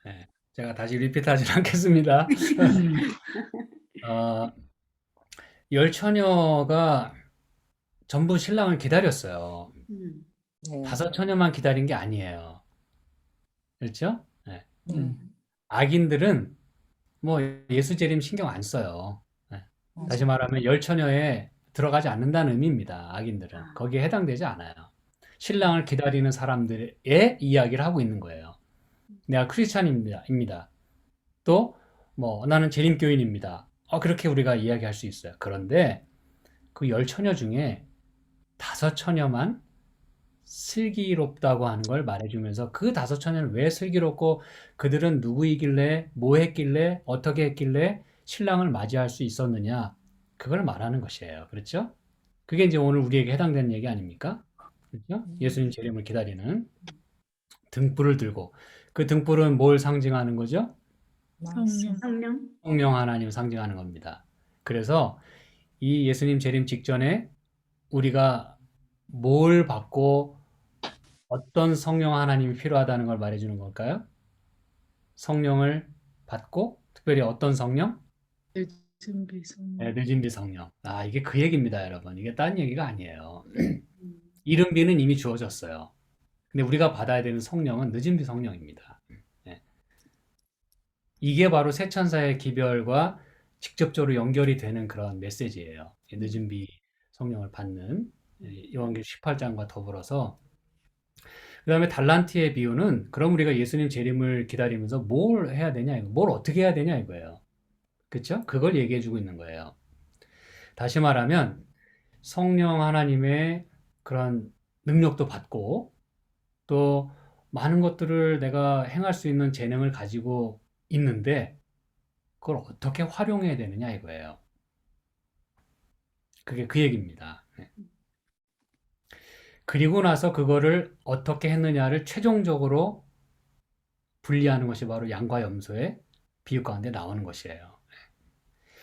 네, 제가 다시 리피트하지 않겠습니다. 어, 열 처녀가 전부 신랑을 기다렸어요. 음, 네. 다섯 처녀만 기다린 게 아니에요. 그렇죠? 네. 네. 악인들은 뭐 예수 재림 신경 안 써요. 네. 다시 맞아요. 말하면 열 처녀에 들어가지 않는다는 의미입니다. 악인들은 아, 거기에 해당되지 않아요. 신랑을 기다리는 사람들의 이야기를 하고 있는 거예요. 내가 크리스찬입니다. 또 뭐 나는 재림교인입니다. 그렇게 우리가 이야기할 수 있어요. 그런데 그 열 처녀 중에 다섯 처녀만 슬기롭다고 하는 걸 말해주면서 그 다섯 처녀는 왜 슬기롭고 그들은 누구이길래 뭐 했길래 어떻게 했길래 신랑을 맞이할 수 있었느냐 그걸 말하는 것이에요. 그렇죠? 그게 이제 오늘 우리에게 해당되는 얘기 아닙니까? 그렇죠? 예수님 재림을 기다리는 등불을 들고 그 등불은 뭘 상징하는 거죠? 말씀. 성령? 성령 하나님을 상징하는 겁니다. 그래서 이 예수님 재림 직전에 우리가 뭘 받고 어떤 성령 하나님이 필요하다는 걸 말해주는 걸까요? 성령을 받고 특별히 어떤 성령? 준비 네, 성령. 늦은비 성령. 이게 그 얘기입니다, 여러분. 이게 딴 얘기가 아니에요. 음, 이른비는 이미 주어졌어요. 근데 우리가 받아야 되는 성령은 늦은비 성령입니다. 네. 이게 바로 새 천사의 기별과 직접적으로 연결이 되는 그런 메시지예요. 늦은비 성령을 받는 요한계시록 18장과 더불어서 그다음에 달란트의 비유는 그럼 우리가 예수님 재림을 기다리면서 뭘 해야 되냐 이거 뭘 어떻게 해야 되냐 이거예요. 그렇죠? 그걸 얘기해 주고 있는 거예요. 다시 말하면 성령 하나님의 그런 능력도 받고 또 많은 것들을 내가 행할 수 있는 재능을 가지고 있는데 그걸 어떻게 활용해야 되느냐 이거예요. 그게 그 얘기입니다. 네. 그리고 나서 그거를 어떻게 했느냐를 최종적으로 분리하는 것이 바로 양과 염소의 비유 가운데 나오는 것이에요.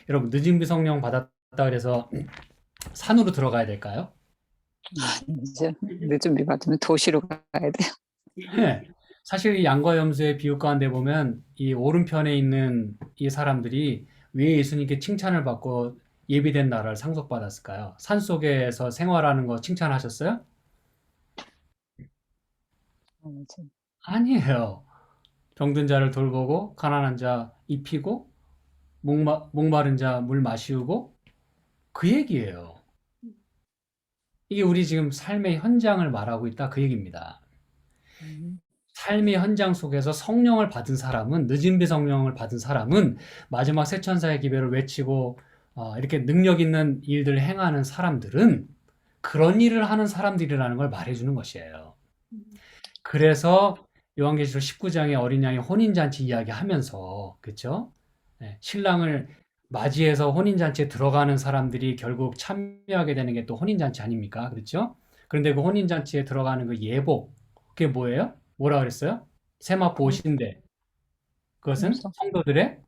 여러분, 늦은비 성령 받았다 그래서 산으로 들어가야 될까요? 이제 늦은 비 받으면 도시로 가야 돼요. 네. 사실 이 양과 염소의 비유 가운데 보면 이 오른편에 있는 이 사람들이 왜 예수님께 칭찬을 받고 예비된 나라를 상속받았을까요? 산 속에서 생활하는 거 칭찬하셨어요? 이제 아니에요. 병든 자를 돌보고 가난한 자 입히고 목마른 자 물 마시우고 그 얘기예요. 이게 우리 지금 삶의 현장을 말하고 있다 그 얘기입니다. 음, 삶의 현장 속에서 성령을 받은 사람은 늦은비 성령을 받은 사람은 마지막 새 천사의 기별을 외치고 이렇게 능력 있는 일들을 행하는 사람들은 그런 일을 하는 사람들이라는 걸 말해주는 것이에요. 그래서 요한계시록 19장에 어린 양의 혼인잔치 이야기하면서 그렇죠? 신랑을 맞이해서 혼인잔치에 들어가는 사람들이 결국 참여하게 되는 게 또 혼인잔치 아닙니까? 그렇죠? 그런데 그 혼인잔치에 들어가는 그 예복 그게 뭐예요? 뭐라 그랬어요? 세마포 옷인데 그것은 품성, 성도들의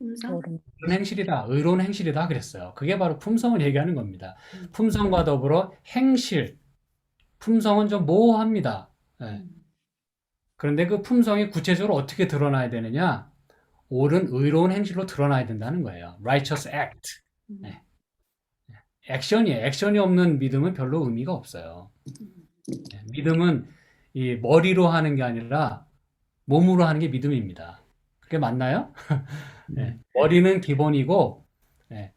음성? 의로운 행실이다. 의로운 행실이다 그랬어요. 그게 바로 품성을 얘기하는 겁니다. 음, 품성과 더불어 행실. 품성은 좀 모호합니다. 예. 음, 그런데 그 품성이 구체적으로 어떻게 드러나야 되느냐? 옳은 의로운 행실로 드러나야 된다는 거예요. righteous act. 음, 예. 액션이에요. 액션이 없는 믿음은 별로 의미가 없어요. 예. 믿음은 이 머리로 하는 게 아니라 몸으로 하는 게 믿음입니다. 그게 맞나요? 예. 머리는 기본이고 예.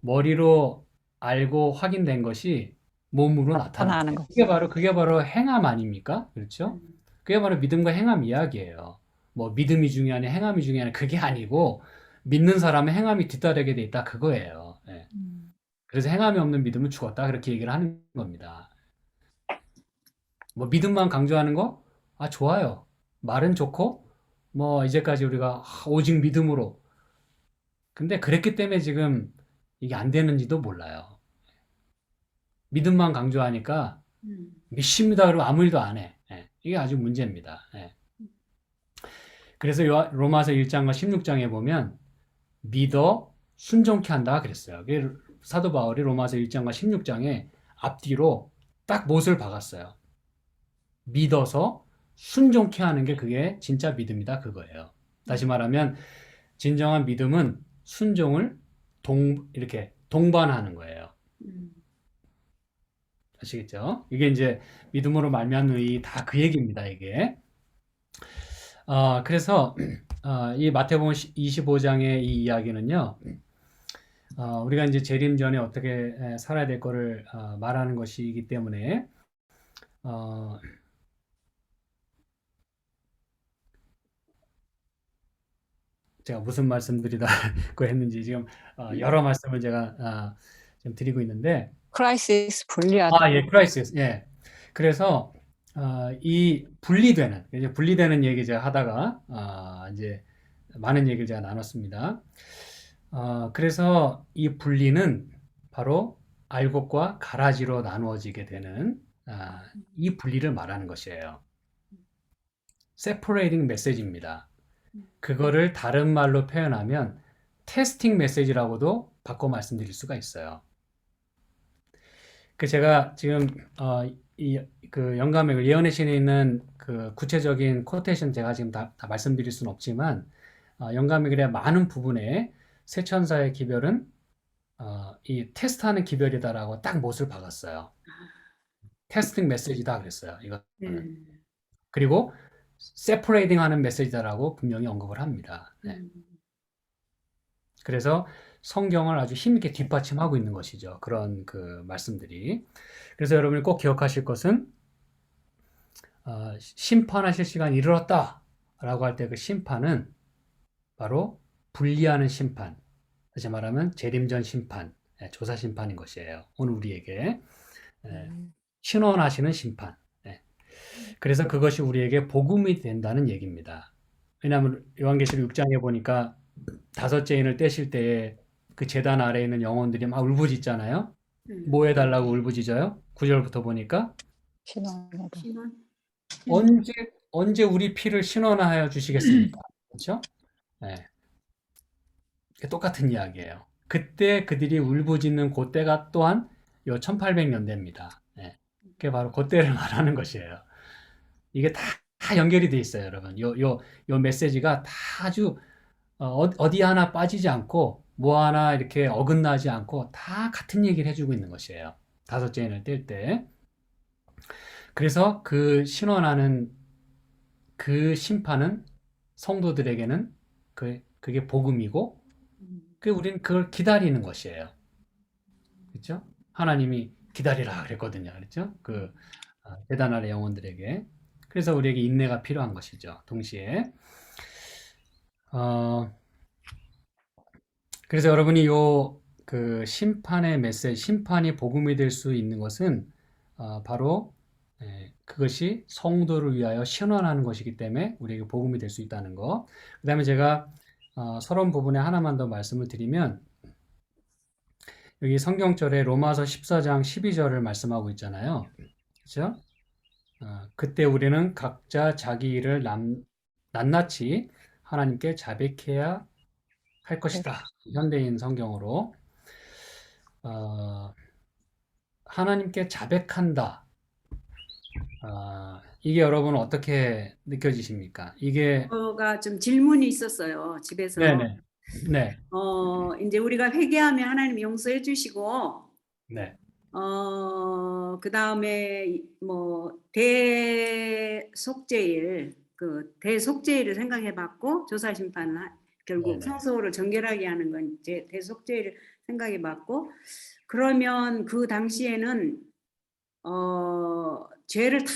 머리로 알고 확인된 것이 몸으로 나타나는 나타나는 거예요. 거. 그게 바로 행함 아닙니까? 그렇죠? 음, 그게 바로 믿음과 행함 이야기예요. 뭐 믿음이 중요하냐 행함이 중요하냐 그게 아니고 믿는 사람은 행함이 뒤따르게 돼 있다 그거예요. 예. 음, 그래서 행함이 없는 믿음은 죽었다 그렇게 얘기를 하는 겁니다. 뭐 믿음만 강조하는 거? 좋아요. 말은 좋고 뭐 이제까지 우리가 오직 믿음으로 근데 그랬기 때문에 지금 이게 안 되는지도 몰라요. 믿음만 강조하니까 음, 믿습니다 그러고 아무 일도 안 해. 예. 이게 아주 문제입니다. 예. 그래서 로마서 1장과 16장에 보면 믿어 순종케 한다 그랬어요. 그게 사도 바울이 로마서 1장과 16장에 앞뒤로 딱 못을 박았어요. 믿어서 순종케 하는 게 그게 진짜 믿음이다 그거예요. 다시 말하면 진정한 믿음은 순종을 이렇게 동반하는 거예요. 음. 아시겠죠? 이게 이제 믿음으로 말미암는 의 다 그 얘기입니다, 이게. 그래서 이 마태복음 25장의 이 이야기는요. 우리가 이제 재림 전에 어떻게 살아야 될 거를 말하는 것이기 때문에 제가 무슨 말씀드리다고 했는지 지금 여러 말씀을 제가 지금 드리고 있는데 크라이시스 분리하다. 예, 크라이시스. 예. 그래서 이 분리되는 얘기 제가 하다가 이제 많은 얘기를 제가 나눴습니다. 그래서 이 분리는 바로 알곡과 가라지로 나누어지게 되는 이 분리를 말하는 것이에요. separating 메시지입니다. 그거를 다른 말로 표현하면 테스팅 메시지라고도 바꿔 말씀드릴 수가 있어요. 그 제가 지금 그 영감의 예언의 신에 있는 그 구체적인 코테이션 제가 지금 다 말씀드릴 수는 없지만 영감의 글의 많은 부분에 새 천사의 기별은 이 테스트하는 기별이다라고 딱 못을 박았어요. 테스팅 메시지다 그랬어요. 이거는. 그리고 세퍼레이팅 하는 메시지다라고 분명히 언급을 합니다. 네. 그래서 성경을 아주 힘있게 뒷받침하고 있는 것이죠. 그런 그 말씀들이. 그래서 여러분이 꼭 기억하실 것은 심판하실 시간이 이르렀다라고 할 때 그 심판은 바로 분리하는 심판. 다시 말하면 재림전 심판, 조사 심판인 것이에요. 오늘 우리에게 신원하시는 심판. 그래서 그것이 우리에게 복음이 된다는 얘기입니다. 왜냐하면 요한계시록 6장에 보니까 다섯째 인을 떼실 때에 그 제단 아래에 있는 영혼들이 막 울부짖잖아요. 뭐 해달라고 울부짖어요? 9절부터 보니까 신원하다. 신원? 언제 우리 피를 신원하여 주시겠습니까? 그렇죠? 네. 똑같은 이야기예요. 그때 그들이 울부짖는 그때가 또한 요 1800년대입니다. 네. 그게 바로 그때를 말하는 것이에요. 이게 다 연결이 돼 있어요, 여러분. 요 메시지가 다 아주 어디 하나 빠지지 않고 뭐 하나 이렇게 어긋나지 않고 다 같은 얘기를 해주고 있는 것이에요. 다섯째 인을 뗄 때. 그래서 그 신원하는 그 심판은 성도들에게는 그게 복음이고 우리는 그걸 기다리는 것이에요. 그렇죠? 하나님이 기다리라 그랬거든요. 그렇죠? 그 제단 아래 영혼들에게. 그래서 우리에게 인내가 필요한 것이죠. 동시에. 그래서 여러분이 그 심판의 메시지, 심판이 복음이 될 수 있는 것은 바로 그것이 성도를 위하여 신원하는 것이기 때문에 우리에게 복음이 될 수 있다는 거. 그 다음에 제가 서론 부분에 하나만 더 말씀을 드리면 여기 성경절에 로마서 14장 12절을 말씀하고 있잖아요. 그렇죠? 그때 우리는 각자 자기 일을 낱낱이 하나님께 자백해야 할 것이다. 현대인 성경으로 하나님께 자백한다. 이게 여러분 어떻게 느껴지십니까? 이게 저가 좀 질문이 있었어요. 집에서. 네네. 네. 이제 우리가 회개하면 하나님 용서해 주시고 네. 그 다음에 뭐 대속죄일 대속죄일을 생각해봤고 조사심판은 결국 네네. 성소를 정결하게 하는 건 이제 대속죄일을 생각해봤고 그러면 그 당시에는 죄를 다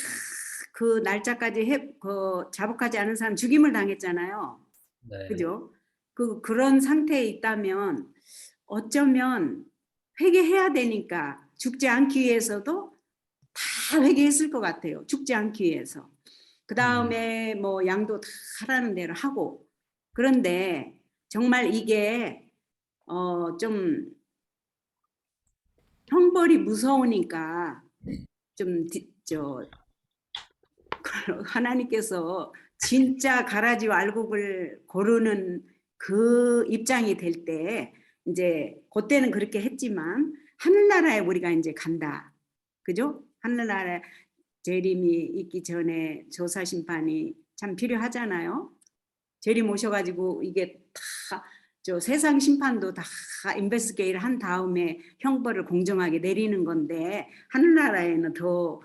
그 날짜까지 자복하지 않은 사람 죽임을 당했잖아요. 네. 그죠? 그런 상태에 있다면 어쩌면 회개해야 되니까 죽지 않기 위해서도 다 회개했을 것 같아요. 죽지 않기 위해서. 그 다음에 뭐 양도 다 하라는 대로 하고. 그런데 정말 이게 좀 형벌이 무서우니까 하나님께서 진짜 가라지와 알곡을 고르는 그 입장이 될 때 이제 그때는 그렇게 했지만 하늘나라에 우리가 이제 간다. 그죠? 하늘나라에 재림이 있기 전에 조사 심판이 참 필요하잖아요. 재림 오셔가지고 이게 다 저 세상 심판도 다 인베스게이를 한 다음에 형벌을 공정하게 내리는 건데 하늘나라에는 더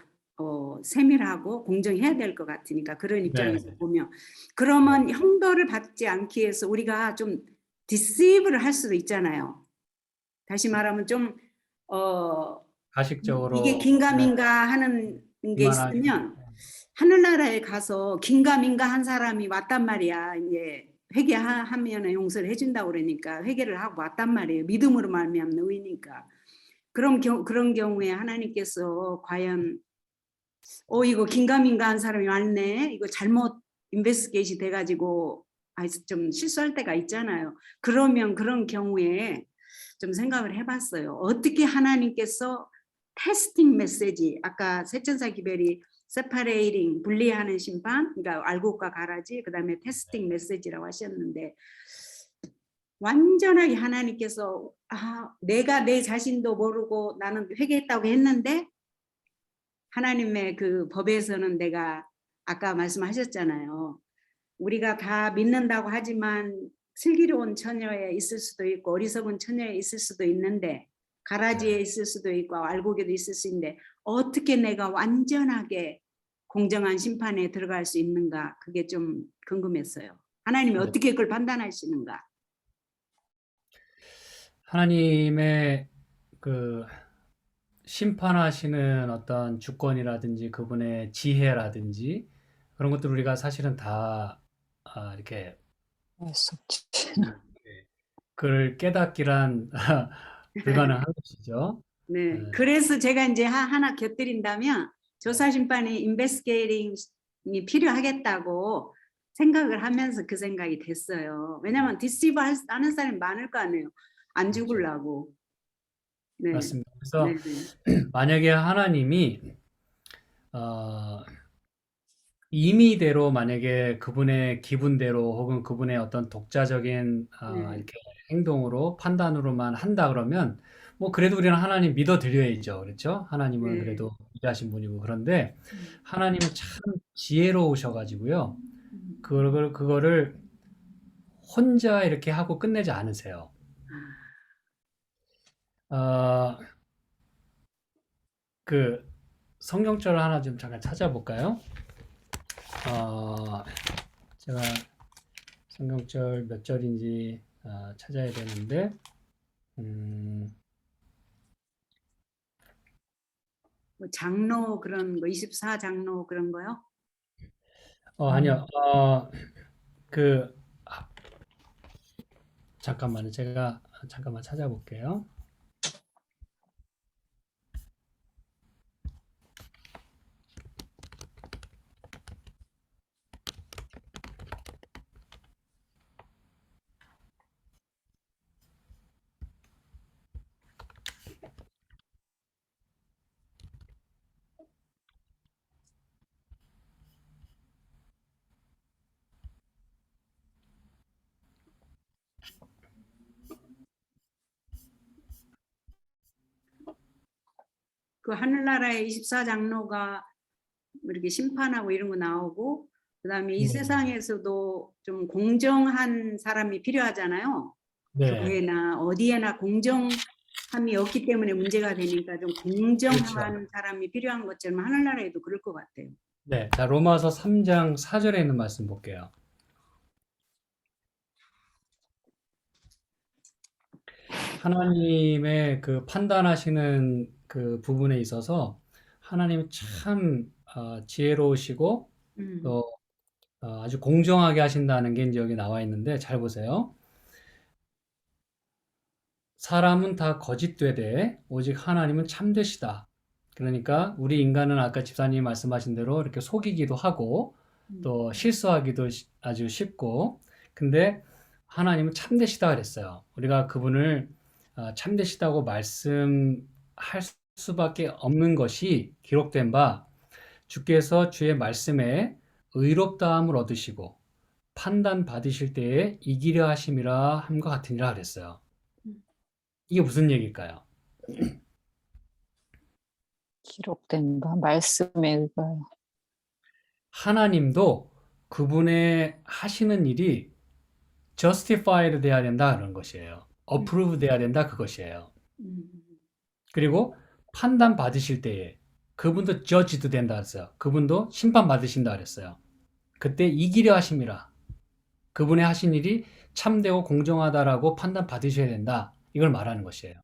세밀하고 공정해야 될 것 같으니까 그런 입장에서 네. 보면 그러면 형벌을 받지 않기 위해서 우리가 좀 디시브를 할 수도 있잖아요. 다시 말하면 좀 가식적으로 이게 긴가민가 하는 게 이만하게 있으면 하늘나라에 가서 긴가민가 한 사람이 왔단 말이야. 이제 회개하면 용서를 해준다고 그러니까 회개를 하고 왔단 말이에요. 믿음으로 말미암는 의니까. 그런 경우에 하나님께서 과연 이거 긴가민가 한 사람이 왔네. 이거 잘못 인베스게이시 돼가지고 좀 실수할 때가 있잖아요. 그러면 그런 경우에 좀 생각을 해봤어요. 어떻게 하나님께서 테스팅 메시지, 아까 세천사 기별이 세파레이팅, 분리하는 심판, 그러니까 알곡과 가라지, 그 다음에 테스팅 메시지라고 하셨는데 완전하게 하나님께서 내가 내 자신도 모르고 나는 회개했다고 했는데 하나님의 그 법에서는 내가 아까 말씀하셨잖아요. 우리가 다 믿는다고 하지만 슬기로운 처녀에 있을 수도 있고 어리석은 처녀에 있을 수도 있는데 가라지에 있을 수도 있고 알곡에도 있을 수 있는데 어떻게 내가 완전하게 공정한 심판에 들어갈 수 있는가 그게 좀 궁금했어요. 하나님이 네. 어떻게 그걸 판단하시는가. 하나님의 그 심판하시는 어떤 주권이라든지 그분의 지혜라든지 그런 것들 우리가 사실은 다 이렇게 알 수 없지. 그걸 깨닫기란 불가능한 것이죠. 네, 그래서 제가 이제 하나 곁들인다면 조사 심판이 인베스게이팅이 필요하겠다고 생각을 하면서 그 생각이 됐어요. 왜냐하면 디시브 하는 사람이 많을 거 아니에요. 안 그렇죠. 죽으려고. 네, 맞습니다. 그래서 네, 만약에 하나님이 임의대로 만약에 그분의 기분대로 혹은 그분의 어떤 독자적인 네. 이렇게 행동으로 판단으로만 한다 그러면 뭐 그래도 우리는 하나님 믿어 드려야죠. 그렇죠? 하나님은 네. 그래도 위대하신 분이고 그런데 하나님은 참 지혜로우셔 가지고요. 그거를 혼자 이렇게 하고 끝내지 않으세요. 어, 그 성경절을 하나 좀 잠깐 찾아볼까요? 제가 성경절 몇 절인지 찾아야 되는데, 뭐 장로 그런 거 24장로 그런 거요? 아니요. 그 잠깐만요. 제가 잠깐만 찾아볼게요. 그 하늘나라의 24장로가 이렇게 심판하고 이런 거 나오고 그다음에 이 네. 세상에서도 좀 공정한 사람이 필요하잖아요. 네. 교회나 어디에나 공정함이 없기 때문에 문제가 되니까 좀 공정한 그렇죠. 사람이 필요한 것처럼 하늘나라에도 그럴 것 같아요. 네. 자, 로마서 3장 4절에 있는 말씀 볼게요. 하나님의 그 판단하시는 그 부분에 있어서 하나님이 참 지혜로우시고 또 아주 공정하게 하신다는 게 이제 여기 나와 있는데 잘 보세요. 사람은 다 거짓되되 오직 하나님은 참되시다. 그러니까 우리 인간은 아까 집사님이 말씀하신 대로 이렇게 속이기도 하고 또 실수하기도 아주 쉽고 근데 하나님은 참되시다 그랬어요. 우리가 그분을 참되시다고 말씀할 수밖에 없는 것이 기록된 바 주께서 주의 말씀에 의롭다함을 얻으시고 판단 받으실 때에 이기려 하심이라 함과 같으니라 그랬어요. 이게 무슨 얘기일까요? 기록된 바 말씀에 의하여. 하나님도 그분의 하시는 일이 justified 돼야 된다 그런 것이에요. approve 돼야 된다 그것이에요. 음, 그리고 판단 받으실 때에 그분도 judged 된다 그랬어요. 그분도 심판 받으신다 그랬어요. 그때 이기려 하심이라. 그분의 하신 일이 참되고 공정하다라고 판단 받으셔야 된다. 이걸 말하는 것이에요.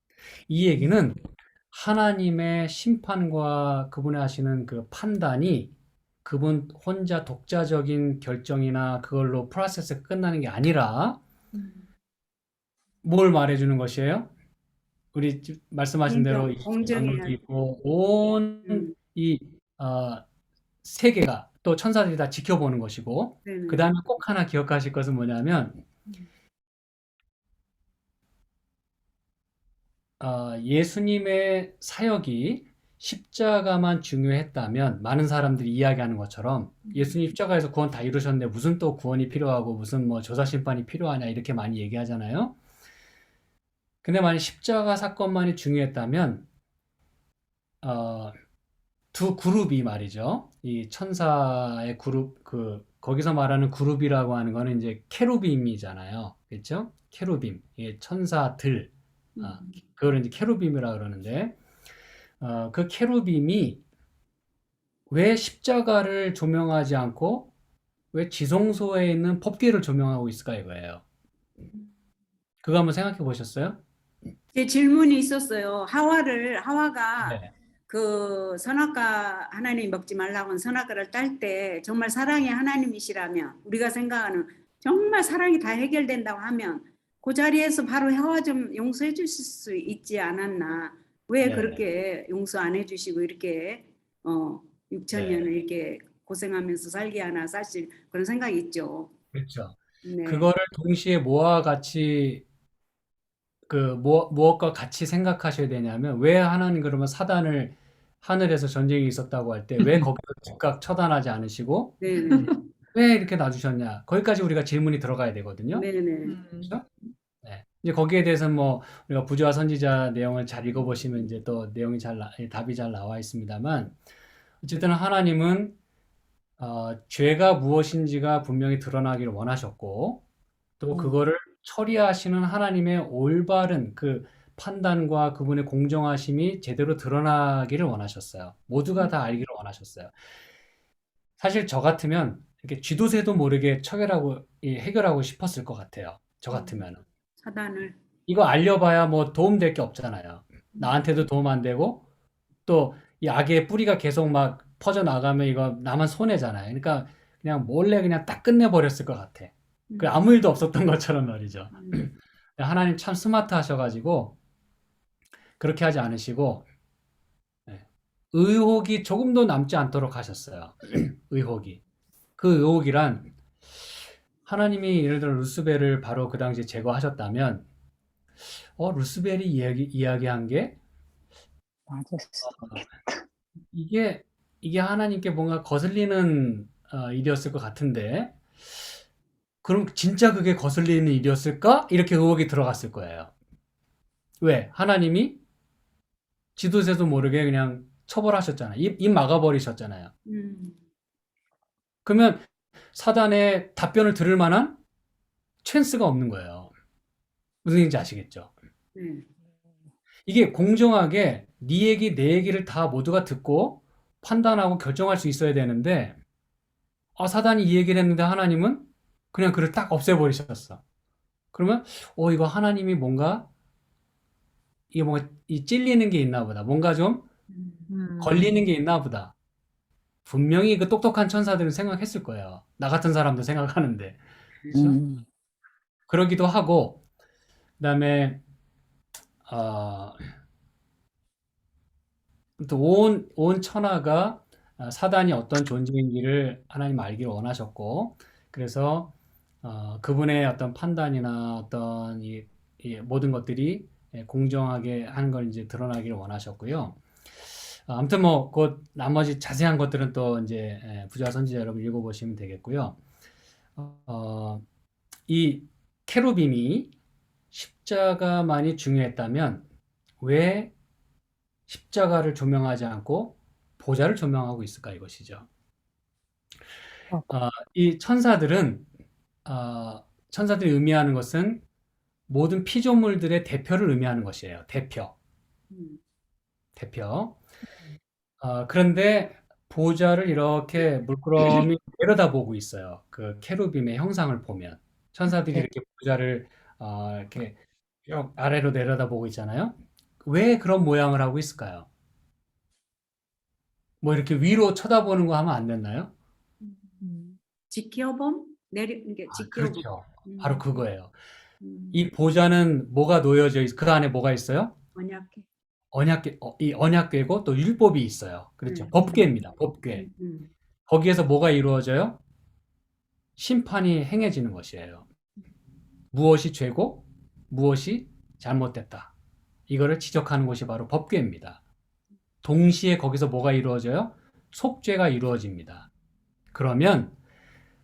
이 얘기는 하나님의 심판과 그분의 하시는 그 판단이 그분 혼자 독자적인 결정이나 그걸로 프로세스가 끝나는 게 아니라 뭘 말해주는 것이에요? 우리 말씀하신 대로 이 공정해야 장로도 있고 온 음, 이 세계가 또 천사들이 다 지켜보는 것이고 네네. 그 다음에 꼭 하나 기억하실 것은 뭐냐면 예수님의 사역이 십자가만 중요했다면 많은 사람들이 이야기하는 것처럼 예수님 십자가에서 구원 다 이루셨는데 무슨 또 구원이 필요하고 무슨 뭐 조사심판이 필요하냐 이렇게 많이 얘기하잖아요. 근데 만약 십자가 사건만이 중요했다면 두 그룹이 말이죠. 이 천사의 그룹 거기서 말하는 그룹이라고 하는 거는 이제 케루빔이잖아요. 그렇죠? 케루빔. 이 천사들. 그걸 이제 케루빔이라 그러는데 그 케루빔이 왜 십자가를 조명하지 않고 왜 지성소에 있는 법궤를 조명하고 있을까 이거예요. 그거 한번 생각해 보셨어요? 제 질문이 있었어요. 하와가 네. 그 선악과 하나님이 먹지 말라고 한 선악과를 딸 때 정말 사랑의 하나님이시라면 우리가 생각하는 정말 사랑이 다 해결된다고 하면 그 자리에서 바로 하와 좀 용서해 주실 수 있지 않았나. 왜 네. 그렇게 용서 안 해주시고 이렇게 6천 년을 이렇게 고생하면서 살게 하나 사실 그런 생각이 있죠. 그렇죠. 네. 그거를 동시에 뭐와 같이 무엇과 같이 생각하셔야 되냐면 왜 하나님 그러면 사단을 하늘에서 전쟁이 있었다고 할 때 왜 거기서 즉각 처단하지 않으시고 네네. 왜 이렇게 놔두셨냐? 거기까지 우리가 질문이 들어가야 되거든요. 네네. 그렇죠? 네. 이제 거기에 대해서는 뭐 우리가 부조와 선지자 내용을 잘 읽어보시면 이제 또 내용이 답이 잘 나와 있습니다만 어쨌든 하나님은 죄가 무엇인지가 분명히 드러나기를 원하셨고 또 그거를 처리하시는 하나님의 올바른 그 판단과 그분의 공정하심이 제대로 드러나기를 원하셨어요. 모두가 다 알기를 원하셨어요. 사실 저 같으면 이렇게 쥐도새도 모르게 해결하고 싶었을 것 같아요. 저 같으면. 사단을. 이거 알려봐야 뭐 도움될 게 없잖아요. 나한테도 도움 안 되고 또 이 악의 뿌리가 계속 막 퍼져나가면 이거 나만 손해잖아요. 그러니까 그냥 몰래 그냥 딱 끝내버렸을 것 같아. 그 아무 일도 없었던 것처럼 말이죠. 하나님 참 스마트 하셔가지고 그렇게 하지 않으시고 의혹이 조금도 남지 않도록 하셨어요. 의혹이. 그 의혹이란 하나님이 예를 들어 루스벨을 바로 그 당시에 제거하셨다면 루스벨이 이야기한 게 맞았어. 이게 하나님께 뭔가 거슬리는 일이었을 것 같은데 그럼 진짜 그게 거슬리는 일이었을까? 이렇게 의혹이 들어갔을 거예요. 왜? 하나님이 지도새도 모르게 그냥 처벌하셨잖아요. 입 막아버리셨잖아요. 그러면 사단의 답변을 들을 만한 찬스가 없는 거예요. 무슨 얘기인지 아시겠죠? 네. 이게 공정하게 네 얘기, 내 얘기를 다 모두가 듣고 판단하고 결정할 수 있어야 되는데 사단이 이 얘기를 했는데 하나님은 그냥 그를 딱 없애버리셨어. 그러면 이거 하나님이 이게 뭔가 이 찔리는 게 있나 보다. 뭔가 좀 걸리는 게 있나 보다. 분명히 그 똑똑한 천사들은 생각했을 거예요. 나 같은 사람도 생각하는데. 그렇죠? 그러기도 하고 그다음에 또 온 천하가 사단이 어떤 존재인지를 하나님 알기를 원하셨고 그래서 그분의 어떤 판단이나 어떤 이 모든 것들이 공정하게 하는 걸 이제 드러나기를 원하셨고요. 아무튼 뭐 그 나머지 자세한 것들은 또 이제 부자 선지자 여러분 읽어보시면 되겠고요. 이 케루빔이 십자가만이 중요했다면 왜 십자가를 조명하지 않고 보좌를 조명하고 있을까 이것이죠. 어, 이 천사들은 천사들이 의미하는 것은 모든 피조물들의 대표를 의미하는 것이에요. 대표. 음, 대표. 그런데 보좌를 이렇게 물끄러미 내려다보고 있어요. 그 케루빔의 형상을 보면 천사들이 네. 이렇게 보좌를 이렇게 쭉 아래로 내려다보고 있잖아요. 왜 그런 모양을 하고 있을까요? 뭐 이렇게 위로 쳐다보는 거 하면 안 됐나요? 지켜봄? 이게 지켜봄. 그렇죠. 바로 그거예요. 음, 이 보좌는 뭐가 놓여져 그 안에 뭐가 있어요? 언약궤. 언약궤, 이 언약궤고 또 율법이 있어요. 그렇죠. 법궤입니다. 법궤. 거기에서 뭐가 이루어져요? 심판이 행해지는 것이에요. 무엇이 죄고 무엇이 잘못됐다. 이거를 지적하는 것이 바로 법궤입니다. 동시에 거기서 뭐가 이루어져요? 속죄가 이루어집니다. 그러면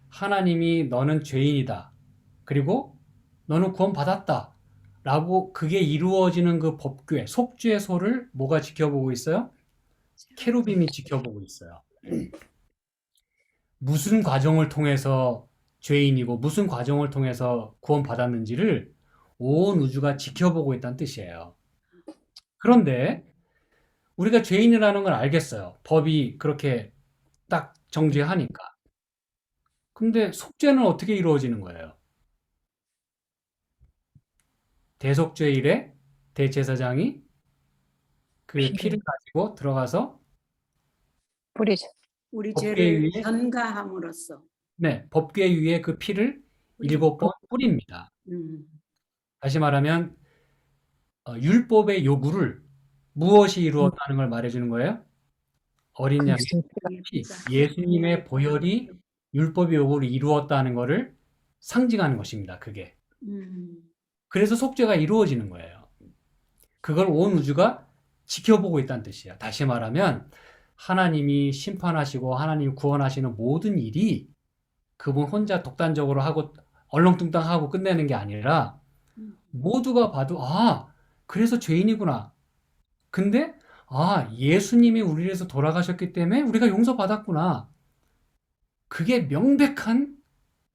하나님이 너는 죄인이다. 그리고 너는 구원받았다. 라고 그게 이루어지는 그 법궤, 속죄소를 뭐가 지켜보고 있어요? 케루빔이 지켜보고 있어요. 무슨 과정을 통해서 죄인이고 무슨 과정을 통해서 구원받았는지를 온 우주가 지켜보고 있다는 뜻이에요. 그런데 우리가 죄인이라는 걸 알겠어요. 법이 그렇게 딱 정죄하니까. 근데 속죄는 어떻게 이루어지는 거예요? 대속죄일에 대제사장이 그 피를 피를 가지고 들어가서 뿌리죠. 우리 법궤 죄를 위에, 전가함으로써. 네, 법궤 위에 그 피를 7번 뿌립니다. 음, 다시 말하면 율법의 요구를 무엇이 이루었다는 걸 말해주는 거예요? 어린 양의 그리스도의 피, 예수님의 보혈이 율법의 요구를 이루었다는 것을 상징하는 것입니다. 그게. 음, 그래서 속죄가 이루어지는 거예요. 그걸 온 우주가 지켜보고 있다는 뜻이에요. 다시 말하면 하나님이 심판하시고 하나님이 구원하시는 모든 일이 그분 혼자 독단적으로 하고 얼렁뚱땅하고 끝내는 게 아니라 모두가 봐도 그래서 죄인이구나. 근데 예수님이 우리를 위해서 돌아가셨기 때문에 우리가 용서받았구나. 그게 명백한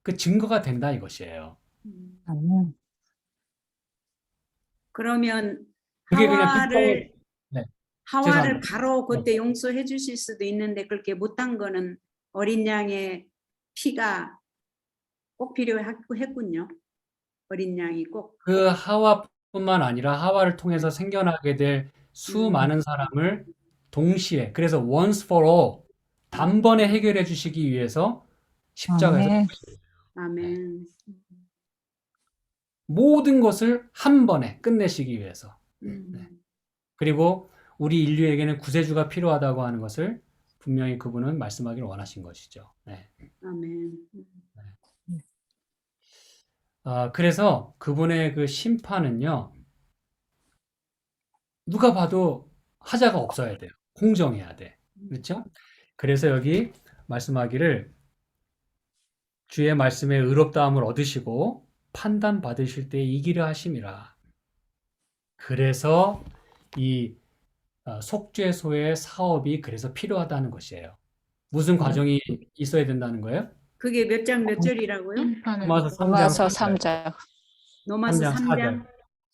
그 증거가 된다 이것이에요. 아멘. 그러면 그게 그냥 하와를 네, 하와를 죄송합니다. 바로 그때 용서해 주실 수도 있는데 그렇게 못한 거는 어린 양의 피가 꼭 필요했군요. 어린 양이 꼭. 그 하와뿐만 아니라 하와를 통해서 생겨나게 될 수많은 음, 사람을 동시에 그래서 once for all 단번에 해결해 주시기 위해서 십자가에서 아멘. 죽으신 거예요. 네. 아멘. 모든 것을 한 번에 끝내시기 위해서. 네. 그리고 우리 인류에게는 구세주가 필요하다고 하는 것을 분명히 그분은 말씀하기를 원하신 것이죠. 네. 아멘. 그래서 그분의 그 심판은요, 누가 봐도 하자가 없어야 돼요. 공정해야 돼. 그렇죠? 그래서 여기 말씀하기를 주의 말씀에 의롭다함을 얻으시고 판단 받으실 때 이기려 하심이라. 그래서 이 속죄소의 사업이 그래서 필요하다는 것이에요. 무슨 과정이 있어야 된다는 거예요? 그게 몇 장 몇 절이라고요? 로마서 3장 로마서 3절. 3장. 로마서 3장 3장?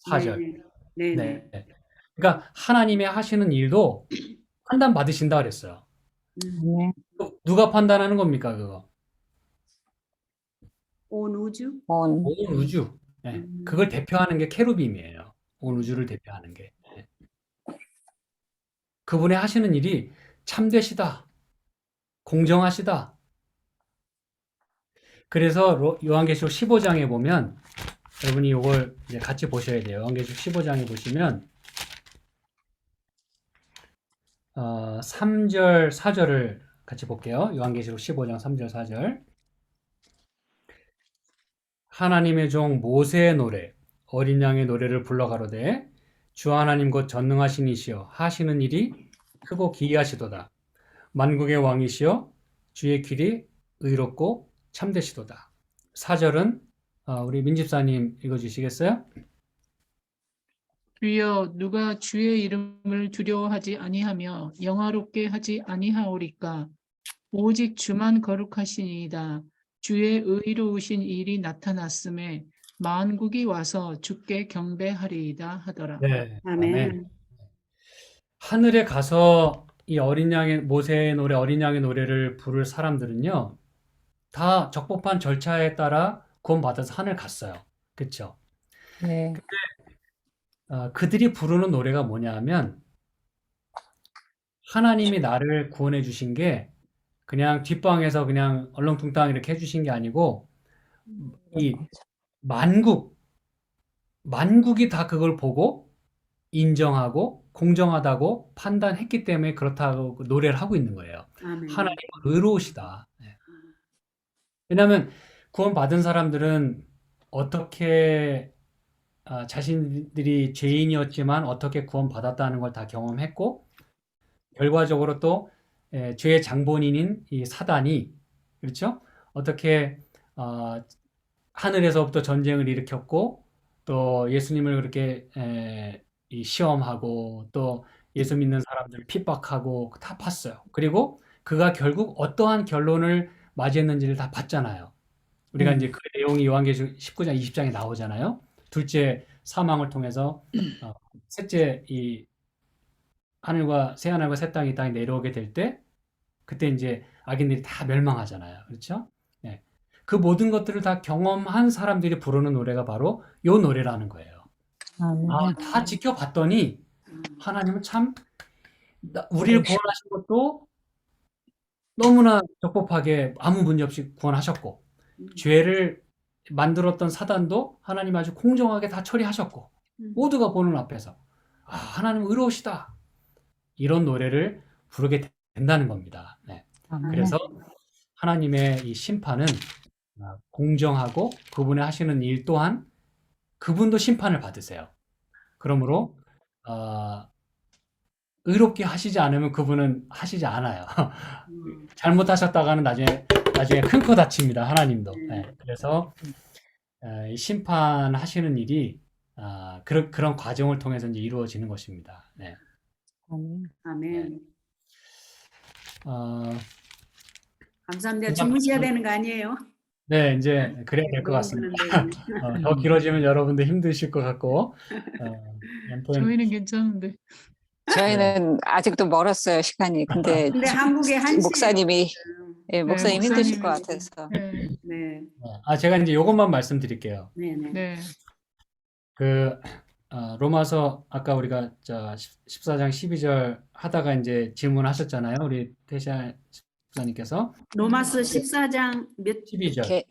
4절. 네네. 네. 그러니까 하나님의 하시는 일도 판단 받으신다 그랬어요. 아멘. 누가 판단하는 겁니까, 그거? 온 우주? 온 온 우주. 네. 그걸 대표하는 게 케루빔이에요. 온 우주를 대표하는 게. 네. 그분의 하시는 일이 참되시다. 공정하시다. 그래서 요한계시록 15장에 보면 여러분이 이걸 이제 같이 보셔야 돼요. 요한계시록 15장에 보시면 3절, 4절을 같이 볼게요. 요한계시록 15장 3절, 4절. 하나님의 종 모세의 노래, 어린 양의 노래를 불러가로되 주 하나님 곧 전능하신 이시여 하시는 일이 크고 기이하시도다. 만국의 왕이시여 주의 길이 의롭고 참되시도다. 4절은 우리 민집사님 읽어주시겠어요? 주여 누가 주의 이름을 두려워하지 아니하며 영화롭게 하지 아니하오리까? 오직 주만 거룩하시니이다. 주의 의로우신 일이 나타났음에 만국이 와서 주께 경배하리이다 하더라. 네, 아멘. 아멘. 하늘에 가서 이 어린 양의 모세의 노래, 어린 양의 노래를 부를 사람들은요, 다 적법한 절차에 따라 구원받아서 하늘 갔어요. 그렇죠? 네. 그들이 부르는 노래가 뭐냐 하면 하나님이 나를 구원해 주신 게 그냥 뒷방에서 그냥 얼렁뚱땅 이렇게 해주신 게 아니고 이 만국이 다 그걸 보고 인정하고 공정하다고 판단했기 때문에 그렇다고 노래를 하고 있는 거예요. 아멘. 하나님은 의로우시다. 네. 왜냐하면 구원받은 사람들은 어떻게 자신들이 죄인이었지만 어떻게 구원받았다는 걸 다 경험했고 결과적으로 또 죄의 장본인인 이 사단이 그렇죠? 어떻게 하늘에서부터 전쟁을 일으켰고 또 예수님을 그렇게 이 시험하고 또 예수 믿는 사람들 핍박하고 다 봤어요. 그리고 그가 결국 어떠한 결론을 맞이했는지를 다 봤잖아요. 우리가 이제 그 내용이 요한계시록 19장 20장에 나오잖아요. 둘째 사망을 통해서 셋째 이 새하늘과 새 땅이 땅에 내려오게 될 때 그때 이제 악인들이 다 멸망하잖아요. 그렇죠? 네. 그 모든 것들을 다 경험한 사람들이 부르는 노래가 바로 요 노래라는 거예요. 다 지켜봤더니 하나님은 참 우리를 구원하신 것도 너무나 적법하게 아무 문제 없이 구원하셨고 죄를 만들었던 사단도 하나님 아주 공정하게 다 처리하셨고 모두가 보는 앞에서 하나님 의로우시다 이런 노래를 부르게 된다는 겁니다. 네. 그래서 하나님의 이 심판은 공정하고 그분이 하시는 일 또한 그분도 심판을 받으세요. 그러므로 의롭게 하시지 않으면 그분은 하시지 않아요. 잘못하셨다가는 나중에 큰 코 다칩니다. 하나님도. 네. 그래서 이 심판하시는 일이 그런 과정을 통해서 이제 이루어지는 것입니다. 네. 아멘. 감사합니다. 그냥- 주무셔야 되는 거 아니에요? 네, 이제 그래야 될 것 너무 같습니다. 그런데. 더 길어지면 여러분들 힘드실 것 같고, 아무튼 저희는 괜찮은데. 저희는 아직도 멀었어요, 시간이. 근데 근데 한국의 한시 목사님이 목사님 힘드실 것 목사님이- 같아서. 네, 네, 제가 이제 이것만 말씀드릴게요. 네, 네. 네, 로마서 아까 우리가 14장 12절 하다가 이제 질문하셨잖아요. 우리 태시아 집사님께서 로마서 14장 몇 12절. 이렇게,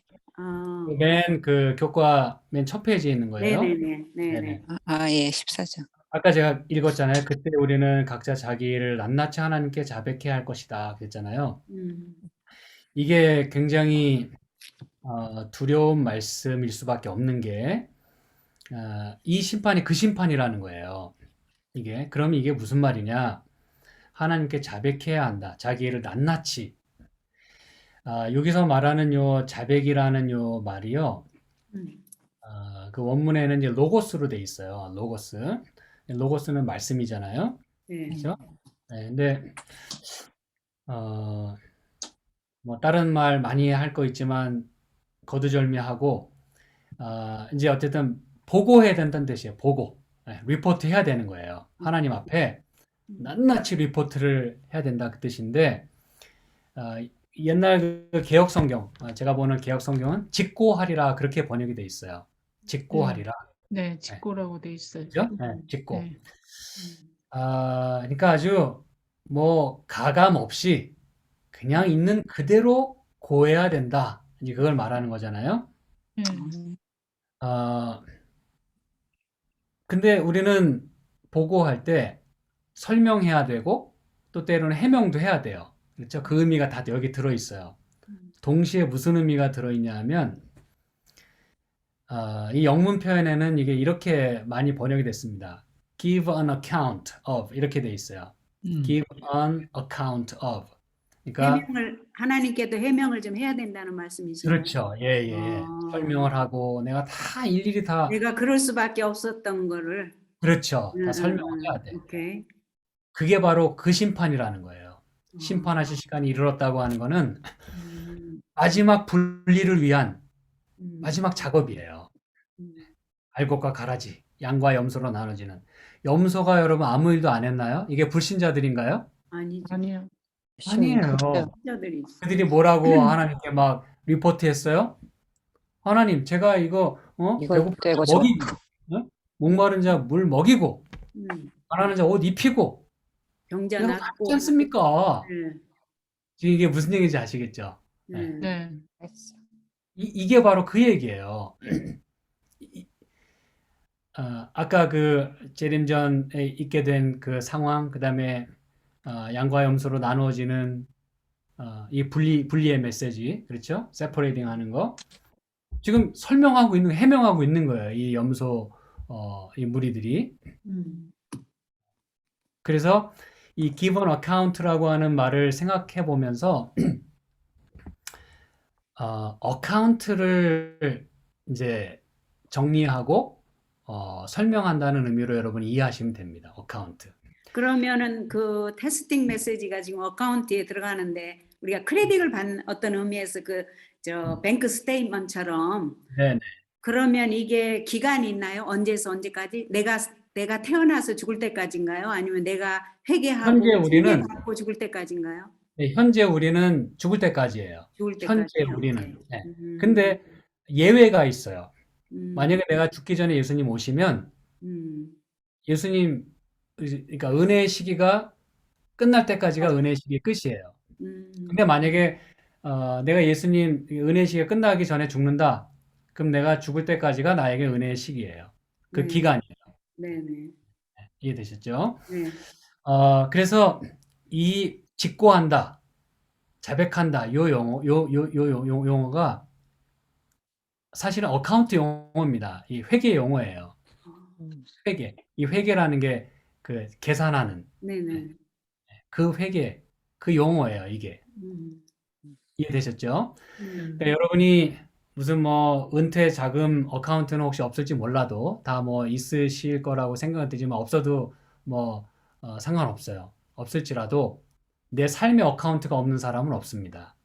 맨 그 교과 맨 첫 페이지에 있는 거예요. 네네네. 네네. 네네. 예, 14장. 아까 제가 읽었잖아요. 그때 우리는 각자 자기를 낱낱이 하나님께 자백해야 할 것이다. 그랬잖아요. 이게 굉장히 두려운 말씀일 수밖에 없는 게 이 심판이 그 심판이라는 거예요. 그러면 이게 무슨 말이냐? 하나님께 자백해야 한다. 자기를 낱낱이. 여기서 말하는 요 자백이라는 요 말이요. 그 원문에는 이제 로고스로 돼 있어요. 로고스. 로고스는 말씀이잖아요. 네. 그렇죠? 네, 근데 뭐 다른 말 많이 할 거 있지만 거두절미하고 이제 어쨌든 보고해야 된다는 뜻이에요. 보고. 네, 리포트 해야 되는 거예요. 하나님 앞에 낱낱이 리포트를 해야 된다 그 뜻인데 옛날 그 개역 성경 제가 보는 개역 성경은 직고하리라 그렇게 번역이 돼 있어요. 직고하리라. 네, 직고라고 돼 있어요. 그죠? 네, 직고. 네. 그러니까 아주 뭐 가감 없이 그냥 있는 그대로 고해야 된다. 이제 그걸 말하는 거잖아요. 네. 근데 우리는 보고할 때 설명해야 되고 또 때로는 해명도 해야 돼요. 그렇죠? 그 의미가 다 여기 들어 있어요. 동시에 무슨 의미가 들어 있냐 하면 이 영문 표현에는 이게 이렇게 많이 번역이 됐습니다. Give an account of 이렇게 돼 있어요. Give an account of. 그러니까 하나님께도 해명을 좀 해야 된다는 말씀이시죠. 그렇죠. 예. 설명을 하고 내가 다 일일이 다 내가 그럴 수밖에 없었던 거를 그렇죠. 다 설명해야 돼. 오케이. 그게 바로 그 심판이라는 거예요. 심판하실 시간이 이르렀다고 하는 거는 음, 마지막 분리를 위한 음, 마지막 작업이에요. 음. 알곡과 가라지, 양과 염소로 나눠지는. 염소가 여러분 아무 일도 안 했나요? 이게 불신자들인가요? 아니죠. 아니요. 아니에요. 신자들이 그들이 뭐라고 하나님께 막 리포트했어요? 하나님, 제가 이거 이거 배고픈 자 되고 저거 먹이고, 목마른 자 물 먹이고, 가난한 자 옷 입히고, 병자 내가 다 낫고. 했지 않습니까? 네, 지금 이게 무슨 얘기인지 아시겠죠? 네. 네. 이게 바로 그 얘기예요. 아까 그 재림전에 있게 된 그 상황, 그 다음에 양과 염소로 나누어지는 이 분리의 메시지, 그렇죠? 세퍼레이팅 하는 거. 지금 설명하고 있는, 해명하고 있는 거예요. 이 염소, 이 무리들이. 음, 그래서 이 given account라고 하는 말을 생각해 보면서, 어카운트를 이제 정리하고, 설명한다는 의미로 여러분 이해하시면 됩니다. 어카운트. 그러면은 그 테스팅 메시지가 지금 어카운트에 들어가는데 우리가 크레딧을 받는 어떤 의미에서 저 뱅크 스테이트먼트처럼 네네. 그러면 이게 기간이 있나요? 언제에서 언제까지? 내가 태어나서 죽을 때까지인가요? 아니면 내가 회개하고 현재 우리는 받고 죽을 때까지인가요? 네, 현재 우리는 죽을 때까지예요. 죽을 현재 때까지요? 우리는. 네. 음, 근데 예외가 있어요. 음, 만약에 내가 죽기 전에 예수님 오시면 예수님, 그러니까 은혜의 시기가 끝날 때까지가 은혜의 시기의 끝이에요. 근데 만약에 내가 예수님 은혜의 시기가 끝나기 전에 죽는다. 그럼 내가 죽을 때까지가 나에게 은혜의 시기예요. 그 네. 기간이에요. 네네. 이해되셨죠? 네. 그래서 이 직고한다, 자백한다, 요 용어가 사실은 어카운트 용어입니다. 이 회계 용어예요. 회계. 이 회계라는 게 그 계산하는 네네. 그 회계, 그 용어예요, 이게. 음, 이해되셨죠? 음, 그러니까 여러분이 무슨 뭐 은퇴 자금 어카운트는 혹시 없을지 몰라도 다 뭐 있으실 거라고 생각은 되지만 없어도 뭐 상관없어요. 없을지라도 내 삶의 어카운트가 없는 사람은 없습니다.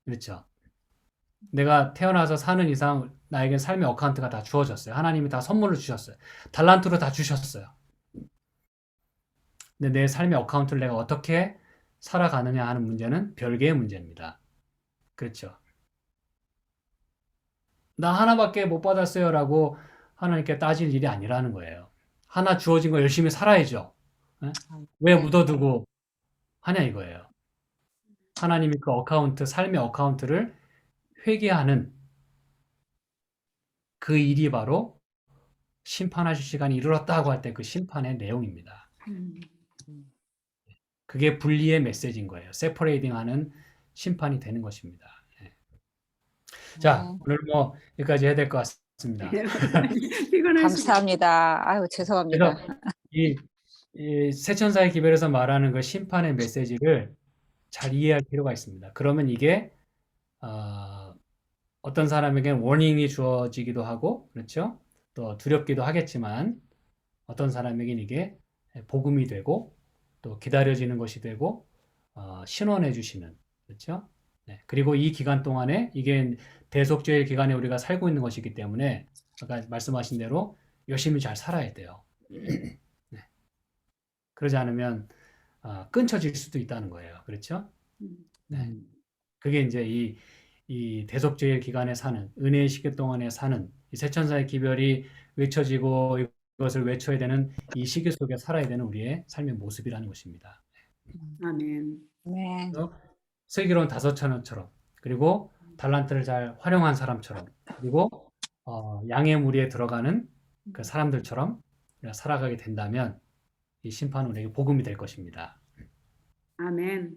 그렇죠? 내가 태어나서 사는 이상 나에게 삶의 어카운트가 다 주어졌어요. 하나님이 다 선물로 주셨어요. 달란트로 다 주셨어요. 근데 내 삶의 어카운트를 내가 어떻게 살아가느냐 하는 문제는 별개의 문제입니다. 그렇죠? 나 하나밖에 못 받았어요라고 하나님께 따질 일이 아니라는 거예요. 하나 주어진 거 열심히 살아야죠. 예? 왜 묻어두고 하냐 이거예요. 하나님이 그 어카운트, 삶의 어카운트를 회개하는 그 일이 바로 심판하실 시간이 이르렀다고 할 때 그 심판의 내용입니다. 음. 그게 분리의 메시지인 거예요. 세퍼레이팅 하는 심판이 되는 것입니다. 예. 자, 오늘 뭐 여기까지 해야 될 것 같습니다. 피곤하시죠? 감사합니다. 아유, 죄송합니다. 그래서 이 세천사의 기별에서 말하는 그 심판의 메시지를 잘 이해할 필요가 있습니다. 그러면 이게 어떤 사람에게는 워닝이 주어지기도 하고, 그렇죠? 또 두렵기도 하겠지만 어떤 사람에게는 이게 복음이 되고 또 기다려지는 것이 되고 신원해 주시는, 그렇죠? 네. 그리고 이 기간 동안에 이게 대속죄의 기간에 우리가 살고 있는 것이기 때문에 아까 말씀하신 대로 열심히 잘 살아야 돼요. 네. 그러지 않으면 끊쳐질 수도 있다는 거예요. 그렇죠? 네. 그게 이제 이 대속죄의 기간에 사는, 은혜의 시기 동안에 사는 이 세천사의 기별이 외쳐지고 이것을 외쳐야 되는 이 시기 속에 살아야 되는 우리의 삶의 모습이라는 것입니다. 아멘. 네. 그래서 슬기로운 5처녀처럼, 그리고 달란트를 잘 활용한 사람처럼, 그리고 양의 무리에 들어가는 그 사람들처럼 우리가 살아가게 된다면 이 심판은 우리에게 복음이 될 것입니다. 아멘.